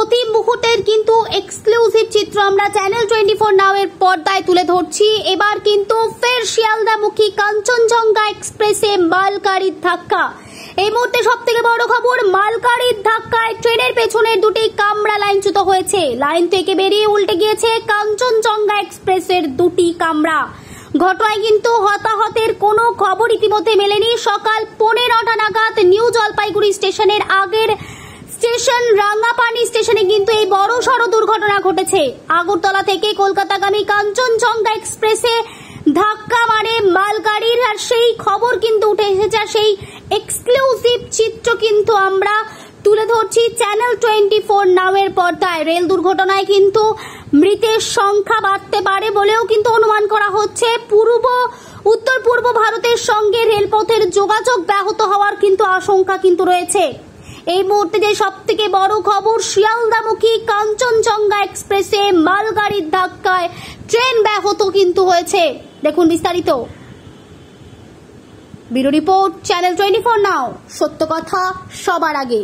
প্রতি মুহূর্তের কিন্তু এক্সক্লুসিভ চিত্র আমরা চ্যানেল 24 নাও এর পর্দায় তুলে ধরছি। এবার কিন্তু ফের শিয়ালদামুখী কাঞ্চনজঙ্ঘা এক্সপ্রেসে মালগাড়ির ধাক্কা। এই মুহূর্তে সবথেকে বড় খবর, মালগাড়ির ধাক্কায় ট্রেনের পেছনে দুটি কামরা লাইনচ্যুত হয়েছে। লাইন থেকে বেরিয়ে উল্টে গিয়েছে কাঞ্চনজঙ্ঘা এক্সপ্রেসের দুটি কামরা। ঘটনায় কিন্তু হতাহতের কোনো খবর ইতিমধ্যে মেলেনি। সকাল 11:30 নাগাদ নিউ জলপাইগুড়ি স্টেশনের আগের স্টেশন রাঙ্গাপানি স্টেশনে কিন্তু এই বড় সড় দুর্ঘটনা ঘটেছে। আগরতলা থেকে কলকাতাগামী কাঞ্চনজঙ্ঘা এক্সপ্রেসে ধাক্কা মারে মালগাড়ির, আর সেই খবর কিন্তু উঠে এসেছে। সেই এক্সক্লুসিভ চিত্র কিন্তু আমরা তুলে ধরছি চ্যানেল 24 নামের পর্দায়। রেল দুর্ঘটনায় কিন্তু মৃতের সংখ্যা বাড়তে পারে বলেও কিন্তু অনুমান করা হচ্ছে। উত্তর পূর্ব ভারতের সঙ্গে রেলপথের যোগাযোগ ব্যাহত হওয়ার কিন্তু আশঙ্কা কিন্তু রয়েছে। এই মুহূর্তে যে সব থেকে বড় খবর, শিয়ালদামুখী কাঞ্চনজঙ্ঘা এক্সপ্রেসে মালগাড়ির ধাক্কায় ট্রেন ব্যাহত কিন্তু হয়েছে। দেখুন বিস্তারিত। ব্যুরো রিপোর্ট, চ্যানেল 24 নাও, সত্য কথা সবার আগে।